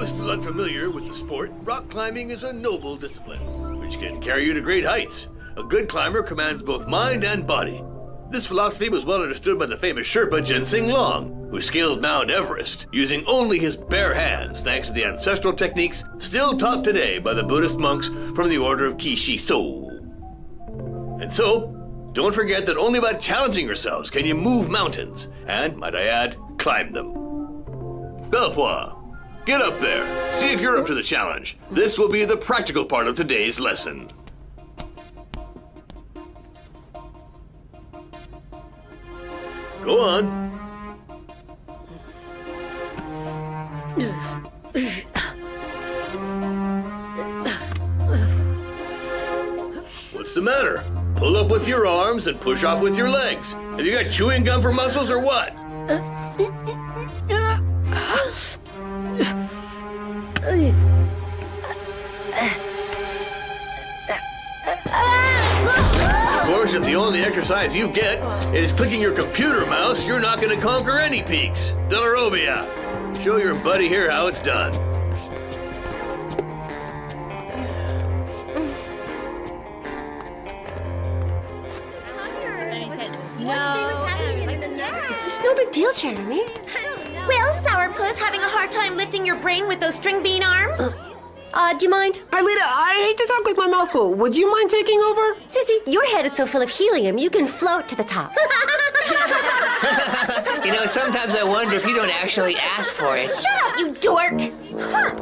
Still unfamiliar with the sport, rock climbing is a noble discipline, which can carry you to great heights. A good climber commands both mind and body. This philosophy was well understood by the famous Sherpa Ginseng Long, who scaled Mount Everest using only his bare hands thanks to the ancestral techniques still taught today by the Buddhist monks from the order of Kishiso. And so, don't forget that only by challenging yourselves can you move mountains, and, might I add, climb them. Belpois, get up there. See if you're up to the challenge. This will be the practical part of today's lesson. Go on. What's the matter? Pull up with your arms and push off with your legs. Have you got chewing gum for muscles or what? Of course, if the only exercise you get is clicking your computer mouse, you're not going to conquer any peaks. Delarobia, show your buddy here how it's done. It's no big deal, Jeremy. Well, Sourpuss, having a hard time lifting your brain with those string bean arms? Do you mind? Aelita, I hate to talk with my mouth full. Would you mind taking over? Sissy, your head is so full of helium, you can float to the top. You know, sometimes I wonder if you don't actually ask for it. Shut up, you dork! Huh.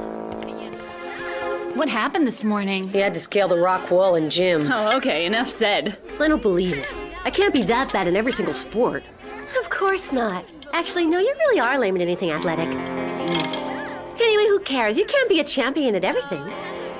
What happened this morning? He had to scale the rock wall in gym. Oh, okay, enough said. I don't believe it. I can't be that bad in every single sport. Of course not. Actually, no, you really are lame at anything athletic. Anyway, who cares? You can't be a champion at everything.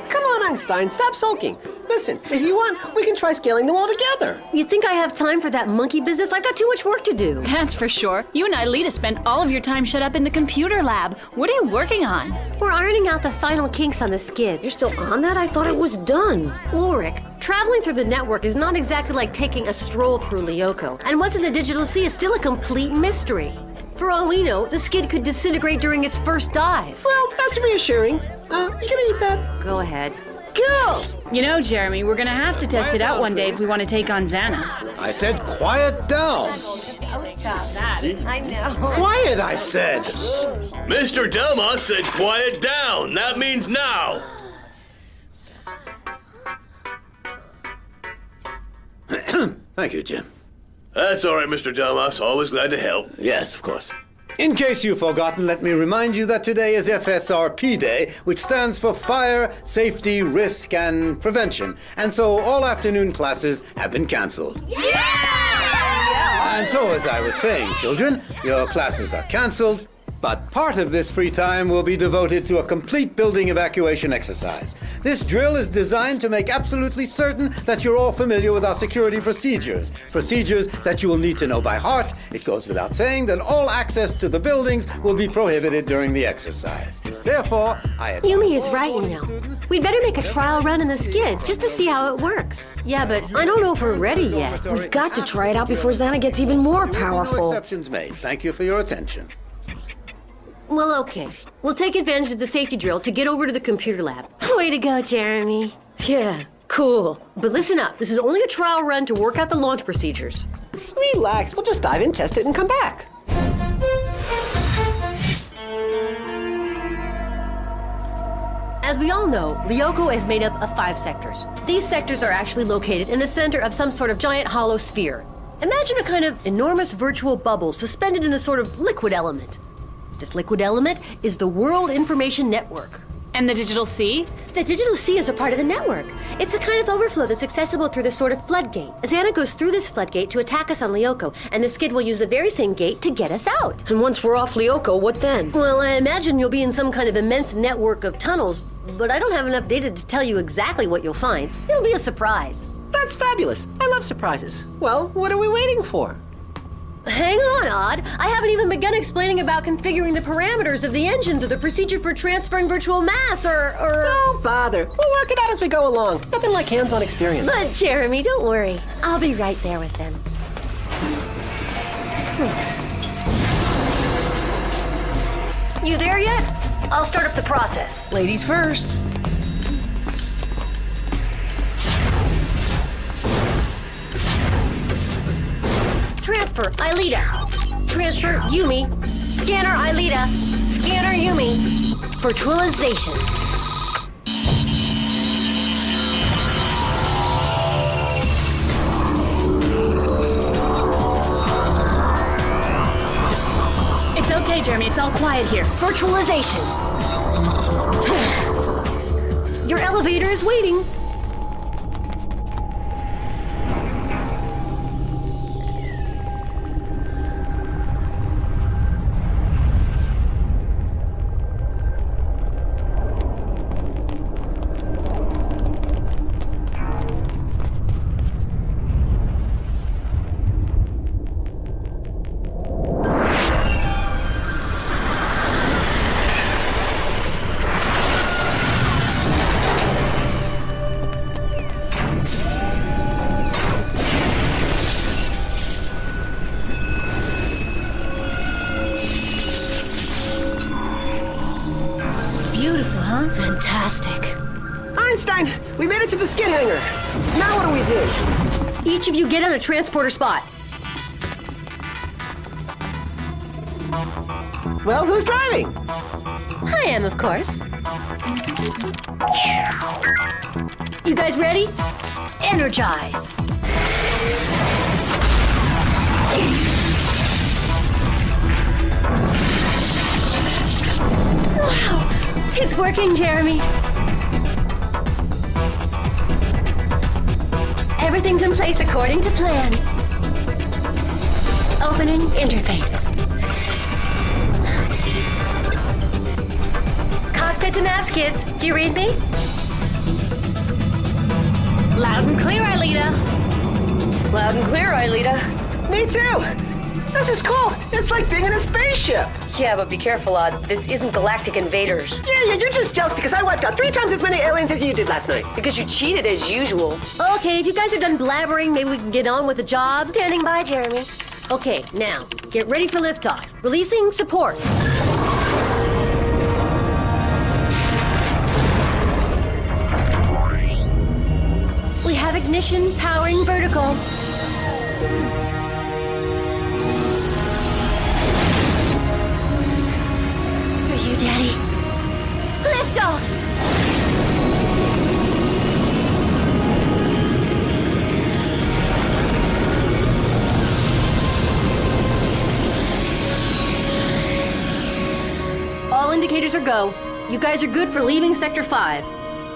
Come on, Einstein, stop sulking. Listen, if you want, we can try scaling the wall together. You think I have time for that monkey business? I've got too much work to do. That's for sure. You and Aelita spend all of your time shut up in the computer lab. What are you working on? We're ironing out the final kinks on the skid. You're still on that? I thought it was done. Ulrich, traveling through the network is not exactly like taking a stroll through Lioko. And what's in the digital sea is still a complete mystery. For all we know, the skid could disintegrate during its first dive. Well, that's reassuring. You gonna eat that? Go ahead. Go! You know, Jeremy, we're gonna have to test it out one day if we want to take on Xana. I said quiet down. I know. Quiet, I said. Mr. Delmas said quiet down. That means now. Thank you, Jim. That's all right, Mr. Delmas. Always glad to help. Yes, of course. In case you've forgotten, let me remind you that today is FSRP Day, which stands for Fire, Safety, Risk, and Prevention. And so all afternoon classes have been canceled. Yeah! And so, as I was saying, children, your classes are canceled, but part of this free time will be devoted to a complete building evacuation exercise. This drill is designed to make absolutely certain that you're all familiar with our security procedures. Procedures that you will need to know by heart. It goes without saying that all access to the buildings will be prohibited during the exercise. Therefore, I have... Yumi is right, you know. We'd better make a trial run in the skid, just to see how it works. Yeah, but I don't know if we're ready yet. We've got to try it out before Xana gets even more No powerful. exceptions made. Thank you for your attention. Well, okay. We'll take advantage of the safety drill to get over to the computer lab. Way to go, Jeremy. Yeah, cool. But listen up, this is only a trial run to work out the launch procedures. Relax, we'll just dive in, test it, and come back. As we all know, Lioko is made up of 5 sectors. These sectors are actually located in the center of some sort of giant hollow sphere. Imagine a kind of enormous virtual bubble suspended in a sort of liquid element. This liquid element is the World Information Network. And the digital sea? The digital sea is a part of the network. It's a kind of overflow that's accessible through this sort of floodgate. Xana goes through this floodgate to attack us on Lioco, and the skid will use the very same gate to get us out. And once we're off Lioco, what then? Well, I imagine you'll be in some kind of immense network of tunnels, but I don't have enough data to tell you exactly what you'll find. It'll be a surprise. That's fabulous. I love surprises. Well, what are we waiting for? Hang on, Odd. I haven't even begun explaining about configuring the parameters of the engines or the procedure for transferring virtual mass or... Don't bother. We'll work it out as we go along. Nothing like hands-on experience. But, Jeremy, don't worry. I'll be right there with them. You there yet? I'll start up the process. Ladies first. Transfer, Aelita. Transfer, Yumi. Scanner, Aelita. Scanner, Yumi. Virtualization. It's okay, Jeremy. It's all quiet here. Virtualization. Your elevator is waiting. Beautiful, huh? Fantastic. Einstein, we made it to the skid hangar. Now what do we do? Each of you get on a transporter spot. Well, who's driving? I am, of course. You guys ready? Energize. Wow, it's working, Jeremy. Everything's in place according to plan. Opening interface. Cockpit to navs, kids. Do you read me? Loud and clear, Aelita. Loud and clear, Aelita. Me too. This is cool. It's like being in a spaceship. Yeah, but be careful, Odd. This isn't galactic invaders. Yeah, you're just jealous because I wiped out 3 times as many aliens as you did last night. Because you cheated as usual. Okay, if you guys are done blabbering, maybe we can get on with the job. Standing by, Jeremy. Okay, now, get ready for liftoff. Releasing support. We have ignition powering vertical. For you, Daddy. Liftoff! All indicators are go. You guys are good for leaving Sector 5.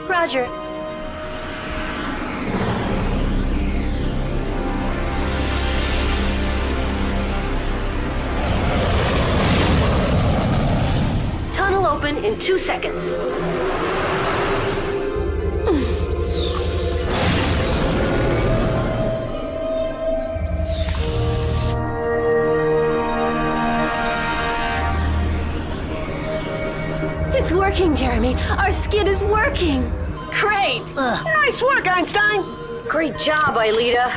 Roger. Tunnel open in 2 seconds. It's working, Jeremy. Our skid is working. Great. Nice work, Einstein. Great job, Aelita.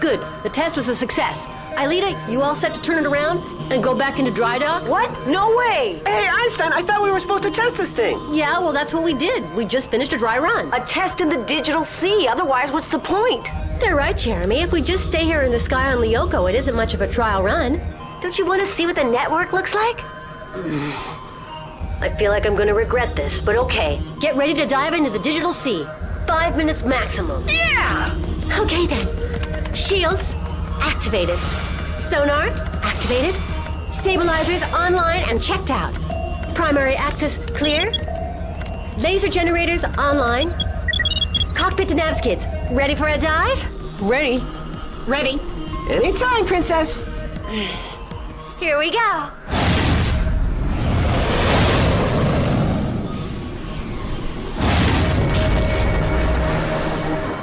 Good. The test was a success. Aelita, you all set to turn it around and go back into dry dock? What? No way! Hey, Einstein, I thought we were supposed to test this thing. Yeah, well, that's what we did. We just finished a dry run. A test in the digital sea. Otherwise, what's the point? They're right, Jeremy. If we just stay here in the sky on Lioco, it isn't much of a trial run. Don't you want to see what the network looks like? I feel like I'm going to regret this, but okay. Get ready to dive into the digital sea. 5 minutes maximum. Yeah! Okay, then. Shields, activated. Sonar, activated. Stabilizers online and checked out. Primary access clear. Laser generators online. Cockpit to nav skids. Ready for a dive? Ready? Ready? Anytime, Princess. Here we go.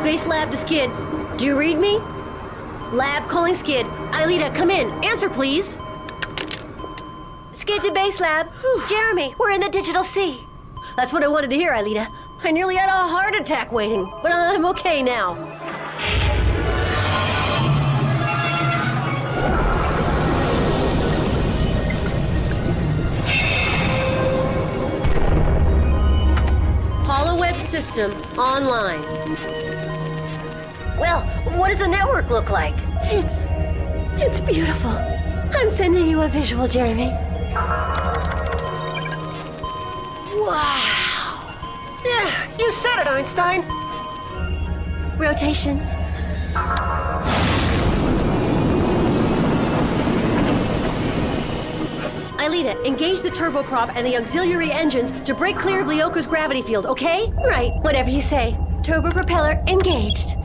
Base lab to skid. Do you read me? Lab calling skid. Aelita, come in. Answer, please. Skid to base lab. Jeremy, we're in the digital sea. That's what I wanted to hear, Aelita. I nearly had a heart attack waiting, but I'm okay now. HoloWeb system online. Well, what does the network look like? It's beautiful. I'm sending you a visual, Jeremy. Wow. Yeah, you said it, Einstein. Rotation. Aelita, engage the turboprop and the auxiliary engines to break clear of Lioko's gravity field, okay? Right, whatever you say. Turbo propeller engaged.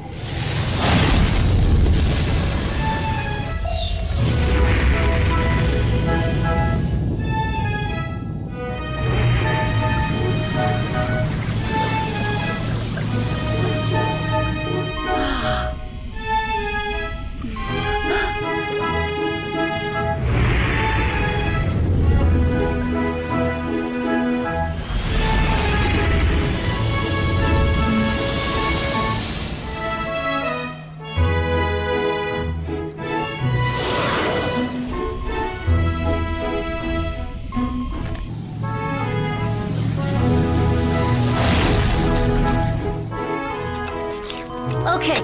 Okay,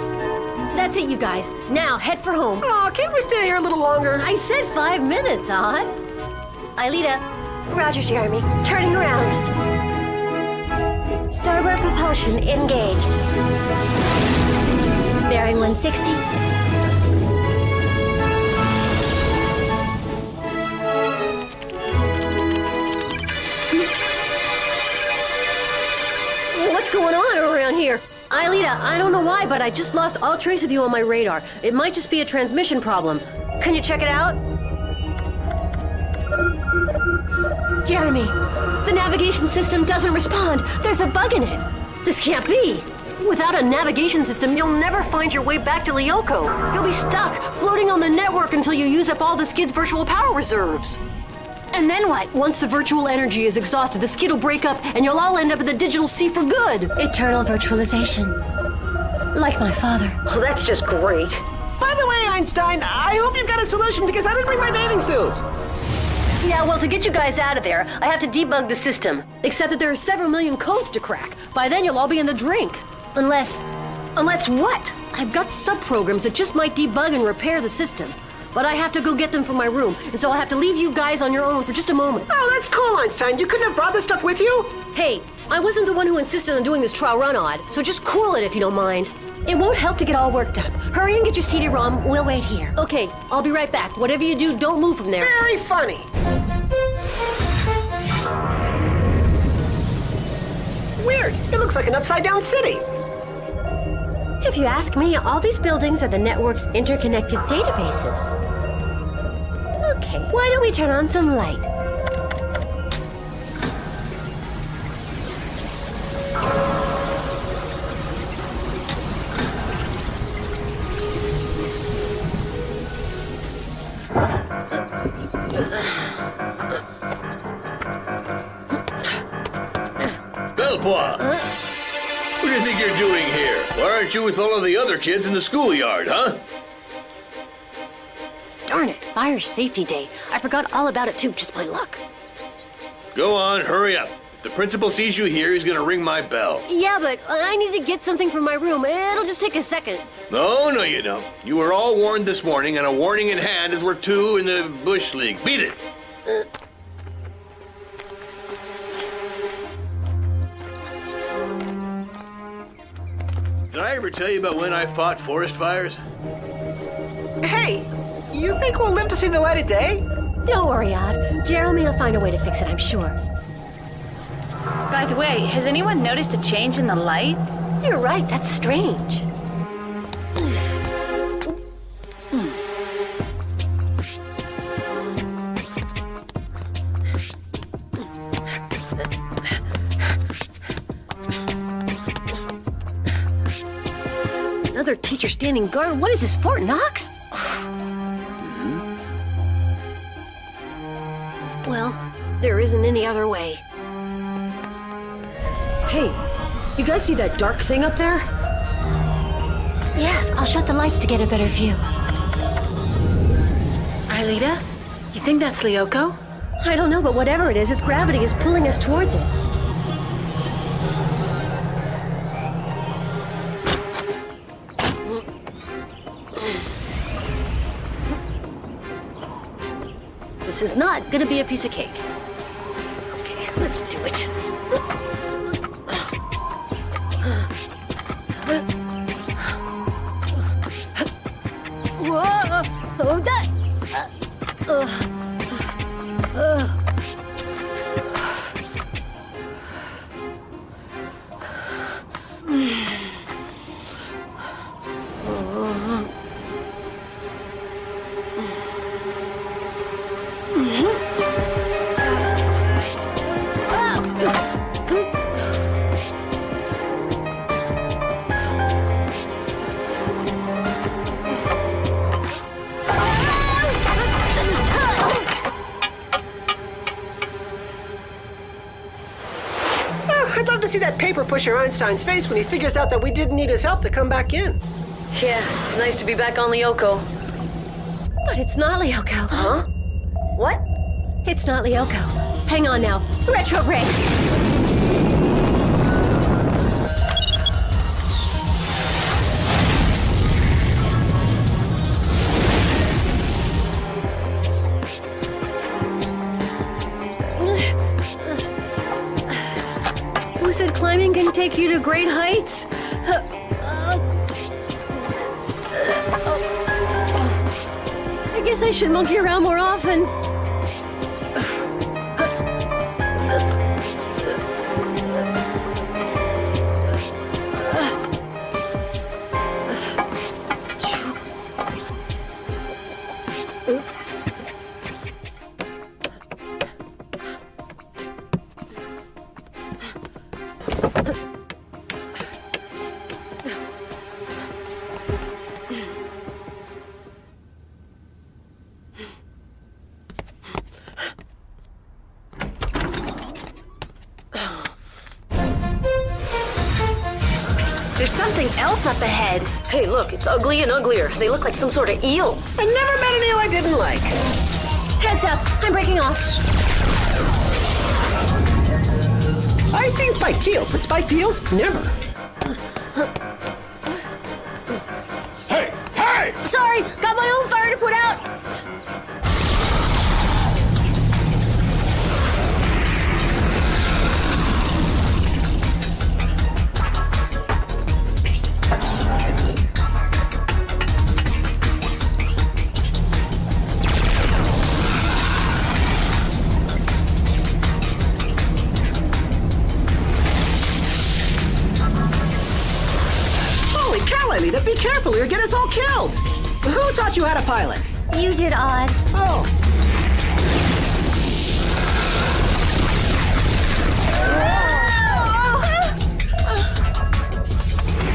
that's it, you guys. Now, head for home. Oh, can't we stay here a little longer? I said 5 minutes, Odd. Aelita, Roger, Jeremy. Turning around. Starboard propulsion engaged. Bearing 160. what's going on around here? Aelita, I don't know why, but I just lost all trace of you on my radar. It might just be a transmission problem. Can you check it out? Jeremy, the navigation system doesn't respond. There's a bug in it. This can't be. Without a navigation system, you'll never find your way back to Lioko. You'll be stuck, floating on the network until you use up all the skid's virtual power reserves. And then what? Once the virtual energy is exhausted, the skid will break up and you'll all end up in the digital sea for good. Eternal virtualization. Like my father. Oh, that's just great. By the way, Einstein, I hope you've got a solution because I didn't bring my bathing suit. Yeah, well, to get you guys out of there, I have to debug the system. Except that there are several million codes to crack. By then, you'll all be in the drink. Unless what? I've got sub-programs that just might debug and repair the system. But I have to go get them from my room, and so I'll have to leave you guys on your own for just a moment. Oh, that's cool, Einstein. You couldn't have brought this stuff with you? Hey, I wasn't the one who insisted on doing this trial run, Odd, so just cool it if you don't mind. It won't help to get all worked up. Hurry and get your CD-ROM. We'll wait here. Okay, I'll be right back. Whatever you do, don't move from there. Very funny. Weird. It looks like an upside-down city. If you ask me, all these buildings are the network's interconnected databases. Okay, why don't we turn on some light? Belpois! What do you think you're doing here? Why aren't you with all of the other kids in the schoolyard, huh? Darn it, fire safety day. I forgot all about it too, just my luck. Go on, hurry up. If the principal sees you here, he's gonna ring my bell. Yeah, but I need to get something from my room. It'll just take a second. No, you don't. You were all warned this morning, and a warning in hand is worth two in the Bush League. Beat it! Did I ever tell you about when I fought forest fires? Hey, you think we'll live to see the light of day? Don't worry, Odd. Jeremy will find a way to fix it, I'm sure. By the way, has anyone noticed a change in the light? You're right, that's strange. Another teacher standing guard? What is this, Fort-Noks? Well, there isn't any other way. Hey, you guys see that dark thing up there? Yes, I'll shut the lights to get a better view. Aelita, you think that's Lioko? I don't know, but whatever it is, its gravity is pulling us towards it. This is not gonna be a piece of cake. Okay, let's do it. Whoa! Oh, that. I'd love to see that paper pusher Einstein's face when he figures out that we didn't need his help to come back in. Yeah, it's nice to be back on Lioko. But it's not Lioko. Huh? What? It's not Lioko. Hang on now. Retro brakes. Who said climbing can take you to great heights? I guess I should monkey around more often. There's something else up ahead. Hey, look, it's ugly and uglier. They look like some sort of eel. I never met an eel I didn't like. Heads up, I'm breaking off. I've seen spiked eels, but spiked eels, never. Hey! Hey! Sorry, got my own fire to put out. Holy cow, Aelita, be careful or you'll get us all killed. Who taught you how to pilot? You did, Odd. Oh.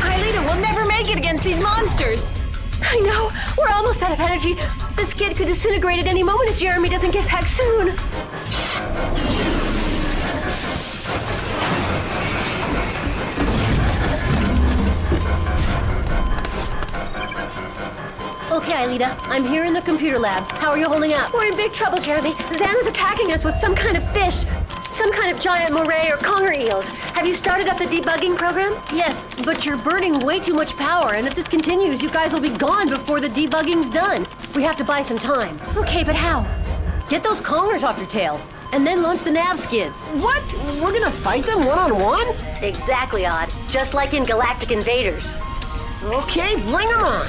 Aelita, we'll never make it against these monsters. I know, we're almost out of energy. This skid could disintegrate at any moment if Jeremy doesn't get back soon. Okay, Aelita, I'm here in the computer lab. How are you holding up? We're in big trouble, Jeremy. Xana's attacking us with some kind of fish. Some kind of giant moray or conger eels. Have you started up the debugging program? Yes, but you're burning way too much power, and if this continues, you guys will be gone before the debugging's done. We have to buy some time. Okay, but how? Get those congers off your tail, and then launch the nav skids. What? We're gonna fight them one-on-one? Exactly, Odd. Just like in Galactic Invaders. Okay, bring them on.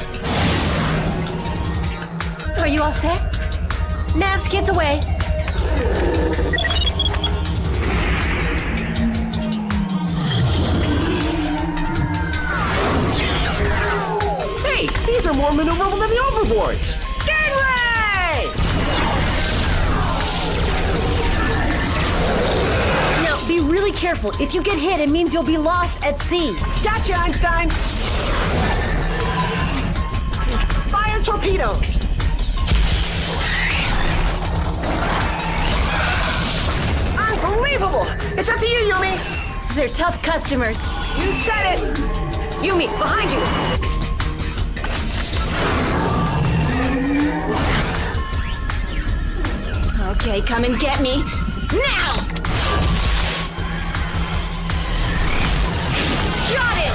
Are you all set? Nav's kids away. Hey, these are more maneuverable than the overboards. Gangway! Now, be really careful. If you get hit, it means you'll be lost at sea. Gotcha, Einstein! Fire torpedoes! Unbelievable! It's up to you, Yumi! They're tough customers. You said it! Yumi, behind you! Okay, come and get me. Now! Got it!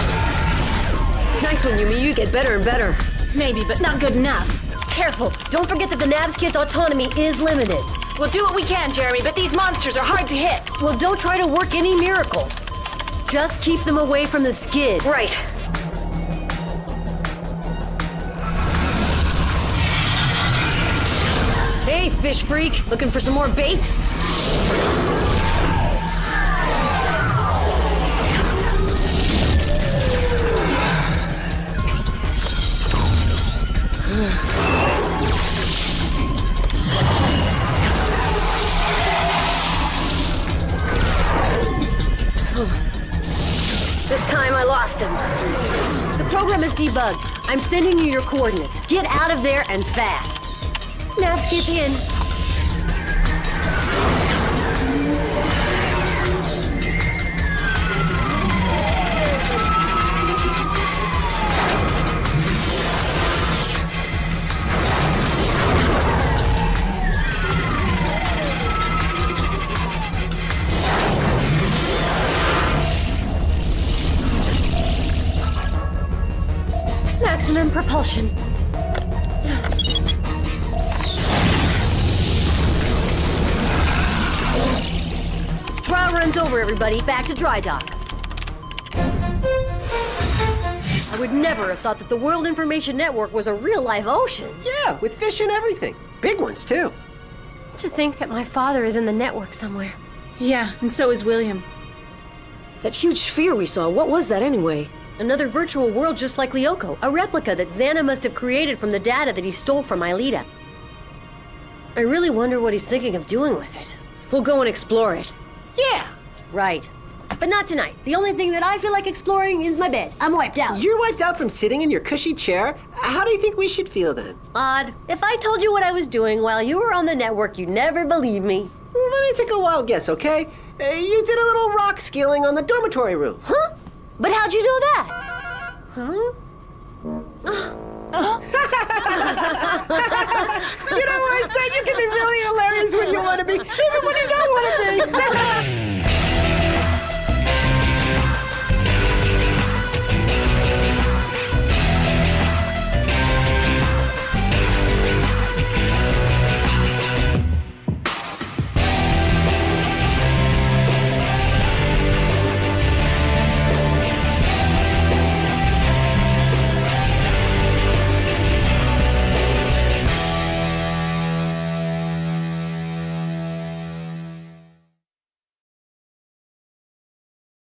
Nice one, Yumi. You get better and better. Maybe, but not good enough. Careful. Don't forget that the Nav's kids' autonomy is limited. We'll do what we can, Jeremy, but these monsters are hard to hit. Well, don't try to work any miracles. Just keep them away from the skid. Right. Hey, fish freak. Looking for some more bait? This time I lost him. The program is debugged. I'm sending you your coordinates. Get out of there and fast. Nav's kids in. Maximum propulsion. Trial run's over, everybody. Back to dry dock. I would never have thought that the World Information Network was a real live ocean. Yeah, with fish and everything. Big ones, too. To think that my father is in the network somewhere. Yeah, and so is William. That huge sphere we saw, what was that anyway? Another virtual world just like Lioco, a replica that Xana must have created from the data that he stole from Aelita. I really wonder what he's thinking of doing with it. We'll go and explore it. Yeah. Right. But not tonight. The only thing that I feel like exploring is my bed. I'm wiped out. You're wiped out from sitting in your cushy chair? How do you think we should feel then? Odd. If I told you what I was doing while you were on the network, you'd never believe me. Let me take a wild guess, okay? You did a little rock scaling on the dormitory roof. Huh? But how'd you do that? Huh? You know what I said? You can be really hilarious when you want to be, even when you don't want to be.